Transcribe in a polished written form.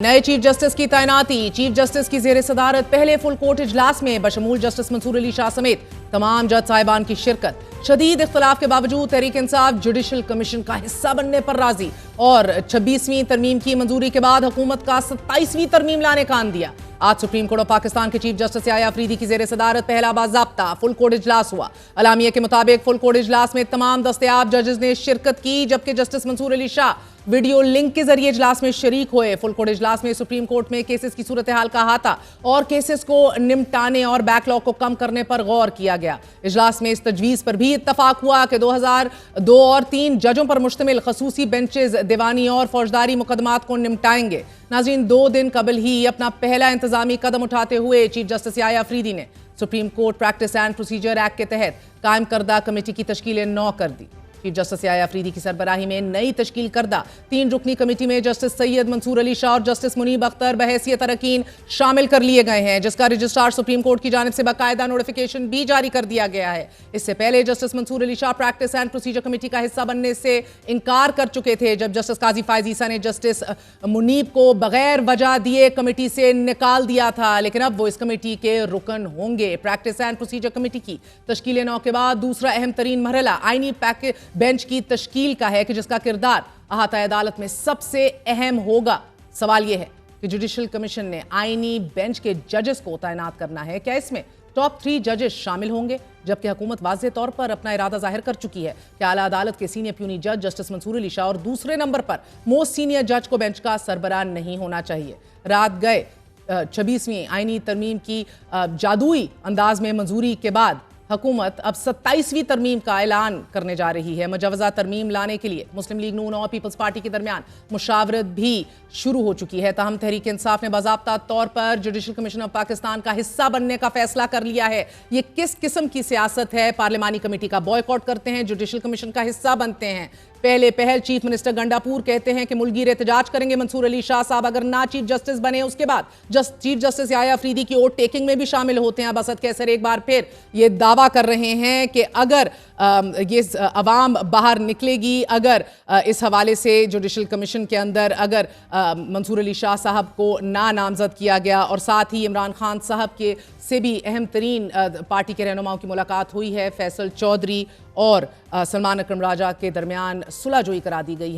नए chief justice की तैनाती। चीफ जस्टिस की जेर सदारत पहले फुल कोर्ट इजलास में बशमूल जस्टिस मंसूर अली शाह समेत तमाम जज साहिबान की शिरकत। शदीद इख्तलाफ के बावजूद तहरीक इंसाफ जुडिशल कमीशन का हिस्सा बनने पर राजी और 26वीं तरमीम की मंजूरी के बाद हुकूमत का 27वीं तरमीम लाने का आन दिया। आज सुप्रीम कोर्ट ऑफ पाकिस्तान के चीफ जस्टिस याया अफरीदी की जेर सदारत पहला बाज़ाब्ता फुल कोर्ट इजलास हुआ। अलामिया के मुताबिक फुल कोर्ट इजलास में तमाम दस्तयाब जजेस ने शिरकत की, जबकि justice Mansoor Ali Shah video link के जरिए इजलास में शरीक हुए। फुल कोर्ट इजलास में सुप्रीम कोर्ट में केसेस की सूरत हाल का अहाता और केसेस को निपटाने और बैकलॉग को कम करने पर गौर किया गया। इजलास में इस तजवीज पर भी इत्तफाक हुआ कि 2002 और 3 जजों पर मुश्तमिल खसूसी बेंचेस दीवानी और फौजदारी मुकदमात को निपटाएंगे। नाज़रीन, 2 दिन कबल ही अपना पहला इंतजामी कदम उठाते हुए चीफ जस्टिस याया अफरीदी ने supreme court practice and procedure act के तहत कायम करदा कमेटी की तश्कील 9 कर दी। चीफ जस्टिस याया अफरीदी की सरबराही में नई तश्कील करदा 3 रुकनी कमेटी में जस्टिस सैयद मंसूर अली शाह और जस्टिस मुनीब अख्तर बहैसियत अरकान शामिल कर लिए गए हैं, जिसका रजिस्ट्रार सुप्रीम कोर्ट की जानिब से बाकायदा नोटिफिकेशन भी जारी कर दिया गया है। इससे पहले justice Mansoor Ali Shah practice and procedure committee का हिस्सा बनने से इनकार कर चुके थे, जब जस्टिस काजी फायज ईसा ने जस्टिस मुनीब को बगैर वजह दिए कमेटी से निकाल दिया था। लेकिन अब वो इस कमेटी के रुकन होंगे। प्रैक्टिस एंड प्रोसीजर कमेटी की तश्कील 9 के बाद दूसरा अहम तरीन मरहला आईनी बेंच की तश्कील का है कि जिसका किरदार अहाता अदालत में सबसे अहम होगा। सवाल यह है कि जुडिशल कमीशन ने आईनी बेंच के जजेस को तैनात करना है। क्या इसमें टॉप 3 जजेस शामिल होंगे? जबकि हुकूमत वाज़ेह तौर पर अपना इरादा जाहिर कर चुकी है कि आला अदालत के सीनियर प्यूनी जज जस्टिस मंसूर अली शाह और दूसरे नंबर पर मोस्ट सीनियर जज को बेंच का सरबराह नहीं होना चाहिए। रात गए 26वीं आईनी तरमीम की जादुई अंदाज में मंजूरी के बाद हुकूमत अब 27वीं तरमीम का ऐलान करने जा रही है। मुजवजा तरमीम लाने के लिए मुस्लिम लीग नून और पीपल्स पार्टी के दरमियान मुशावरत भी शुरू हो चुकी है। ताहम तहरीक इंसाफ ने बाज़ाब्ता तौर पर जुडिशल कमीशन ऑफ पाकिस्तान का हिस्सा बनने का फैसला कर लिया है। ये किस किस्म की सियासत है? पार्लिमानी कमेटी का बॉयकॉट करते हैं, जुडिशल कमीशन का हिस्सा बनते हैं। पहल चीफ मिनिस्टर गंडापुर कहते हैं कि मुल्कीर एहतजाज करेंगे मंसूर अली शाह साहब अगर ना चीफ जस्टिस बने। उसके बाद चीफ जस्टिस याया अफरीदी की वोट टेकिंग में भी शामिल होते हैं। अब असद कैसर एक बार फिर ये दावा कर रहे हैं कि अगर ये अवाम बाहर निकलेगी, अगर इस हवाले से जुडिशल कमीशन के अंदर अगर मंसूर अली शाह साहब को ना नामजद किया गया और साथ ही इमरान खान साहब के से भी अहम तरीन पार्टी के रहनुमाओं की मुलाकात हुई है। फैसल चौधरी और सलमान अकरम राजा के दरमियान सुलह जोई करा दी गई है।